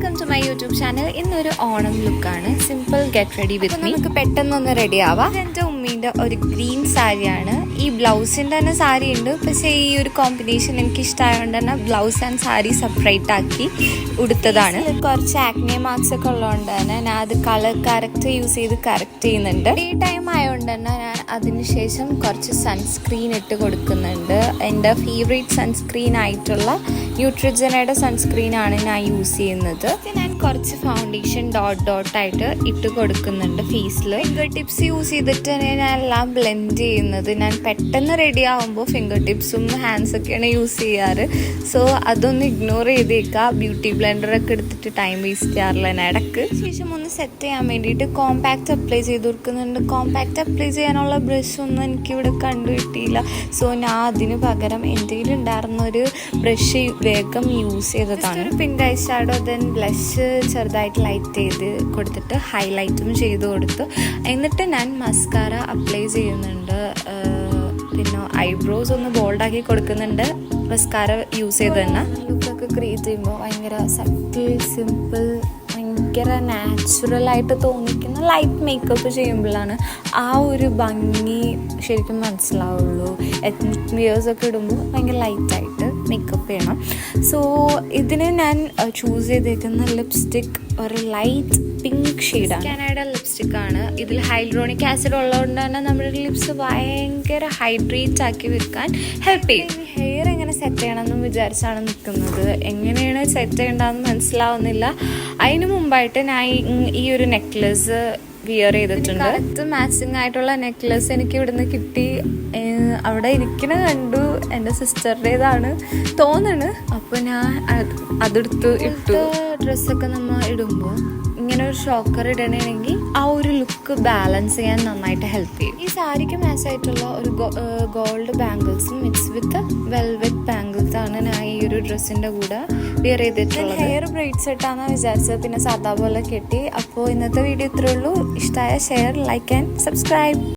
Welcome to my YouTube channel. ഇന്നൊരു ഓണം ലുക്കാണ്. Simple get ready with me. നമുക്ക് പെട്ടെന്നൊന്ന് റെഡി ആവാം. എൻ്റെ ഉമ്മീൻ്റെ ഒരു ഗ്രീൻ സാരിയാണ്. ഈ ബ്ലൗസിൻ്റെ തന്നെ സാരി ഉണ്ട്, പക്ഷേ ഈ ഒരു കോമ്പിനേഷൻ എനിക്ക് ഇഷ്ടമായതുകൊണ്ട് തന്നെ ബ്ലൗസ് ആൻഡ് സാരി സെപ്പറേറ്റ് ആക്കി ഉടുത്തതാണ്. കുറച്ച് ആക്നെ മാർക്സ് ഒക്കെ ഉള്ളതുകൊണ്ട് തന്നെ ഞാൻ അത് കളർ കറക്റ്റ് യൂസ് ചെയ്ത് കറക്റ്റ് ചെയ്യുന്നുണ്ട്. ഈ ടൈം ആയതുകൊണ്ട് തന്നെ ഞാൻ അതിനുശേഷം കുറച്ച് സൺസ്ക്രീൻ ഇട്ട് കൊടുക്കുന്നുണ്ട്. എൻ്റെ ഫേവറേറ്റ് സൺസ്ക്രീൻ ആയിട്ടുള്ള ന്യൂട്രിജനയുടെ സൺസ്ക്രീനാണ് ഞാൻ യൂസ് ചെയ്യുന്നത്. ഞാൻ കുറച്ച് ഫൗണ്ടേഷൻ ഡോട്ടായിട്ട് ഇട്ട് കൊടുക്കുന്നുണ്ട് ഫേസിൽ. ഫിംഗർ ടിപ്സ് യൂസ് ചെയ്തിട്ട് ഞാൻ എല്ലാം ബ്ലെൻഡ് ചെയ്യുന്നത്. ഞാൻ പെട്ടെന്ന് റെഡി ആകുമ്പോൾ ഫിംഗർ ടിപ്സും ഹാൻഡ്സൊക്കെയാണ് യൂസ് ചെയ്യാറ്. സോ അതൊന്ന് ഇഗ്നോർ ചെയ്തേക്കുക. ബ്യൂട്ടി ബ്ലെൻഡറൊക്കെ എടുത്തിട്ട് ടൈം വേസ്റ്റ് ചെയ്യാറില്ല ഞാൻ ഇടയ്ക്ക്. ശേഷം ഒന്ന് സെറ്റ് ചെയ്യാൻ വേണ്ടിയിട്ട് കോമ്പാക്റ്റ് അപ്ലൈ ചെയ്ത് കൊടുക്കുന്നുണ്ട്. കോമ്പാക്റ്റ് അപ്ലൈ ചെയ്യാനുള്ള ബ്രഷ് ഒന്നും എനിക്കിവിടെ കണ്ടു കിട്ടിയില്ല. സോ ഞാൻ അതിന് പകരം എൻ്റെ കയ്യിലുണ്ടായിരുന്ന ഒരു ബ്രഷ് വേഗം യൂസ് ചെയ്തതാണ്. ഒരു pink I shadow, then blush ചെറുതായിട്ട് ലൈറ്റ് ചെയ്ത് കൊടുത്തിട്ട് ഹൈലൈറ്റും ചെയ്ത് കൊടുത്തു. എന്നിട്ട് ഞാൻ മസ്കാര അപ്ലൈ ചെയ്യുന്നുണ്ട്. പിന്നെ ഐബ്രോസ് ഒന്ന് ബോൾഡാക്കി കൊടുക്കുന്നുണ്ട് മസ്കാര യൂസ് ചെയ്ത് തന്നെ. ലുക്കൊക്കെ ക്രിയേറ്റ് ചെയ്യുമ്പോൾ ഭയങ്കര സട്ടിൽ, സിമ്പിൾ, ഭയങ്കര നാച്ചുറലായിട്ട് തോന്നിക്കുന്ന ലൈറ്റ് മേക്കപ്പ് ചെയ്യുമ്പോഴാണ് ആ ഒരു ഭംഗി ശരിക്കും മനസ്സിലാവുള്ളൂ. എത്നിക് വിയേഴ്സൊക്കെ ഇടുമ്പോൾ ഭയങ്കര ലൈറ്റായിട്ട് മേക്കപ്പ് ചെയ്യണം. സോ ഇതിന് ഞാൻ ചൂസ് ചെയ്തേക്കുന്ന ലിപ്സ്റ്റിക് ഒരു ലൈറ്റ് പിങ്ക് ഷെയ്ഡാണ്. കാനഡ ലിപ്സ്റ്റിക്കാണ്. ഇതിൽ ഹൈഡ്രോണിക് ആസിഡ് ഉള്ളതുകൊണ്ട് തന്നെ നമ്മുടെ ലിപ്സ് ഭയങ്കര ഹൈഡ്രേറ്റ് ആക്കി വെക്കാൻ ഹെൽപ്പ് ചെയ്യും. ഹെയർ എങ്ങനെ സെറ്റ് ചെയ്യണമെന്നും വിചാരിച്ചാണ് നിൽക്കുന്നത്. എങ്ങനെയാണ് സെറ്റ് ചെയ്യേണ്ടതെന്ന് മനസ്സിലാവുന്നില്ല. അതിന് മുമ്പായിട്ട് ഞാൻ ഈ ഒരു നെക്ലസ് വിയർ ചെയ്തിട്ടുണ്ട്. കറക്റ്റ് മാച്ചിങ് ആയിട്ടുള്ള നെക്ലസ് എനിക്ക് ഇവിടുന്ന് കിട്ടി. അവിടെ ഇരിക്കണ കണ്ടു, എൻ്റെ സിസ്റ്ററുടേതാണ് തോന്നണ്. അപ്പോൾ ഞാൻ അതെടുത്ത് ഇട്ടു. ഡ്രസ്സൊക്കെ നമ്മൾ ഇടുമ്പോൾ ഇങ്ങനെ ഒരു ഷോക്കർ ഇടണമെങ്കിൽ ആ ഒരു ലുക്ക് ബാലൻസ് ചെയ്യാൻ നന്നായിട്ട് ഹെൽപ്പ് ചെയ്യും. ഈ സാരിക്ക് മാച്ച് ആയിട്ടുള്ള ഒരു ഗോൾഡ് ബാംഗിൾസും മിക്സ് വിത്ത് വെൽവെറ്റ് ബാംഗിൾസ് ആണ് ഞാൻ ഈ ഒരു ഡ്രസ്സിൻ്റെ കൂടെ വിയർ ചെയ്തിട്ടുള്ളത്. ഹെയർ ബ്രൈഡ്സ് ഇട്ടാന്ന് വിചാരിച്ചത്, പിന്നെ സാധാ പോലെ കെട്ടി. അപ്പോൾ ഇന്നത്തെ വീഡിയോ ഇത്രേ ഉള്ളൂ. ഇഷ്ടമായ ഷെയർ, ലൈക്ക് ആൻഡ് സബ്സ്ക്രൈബ്.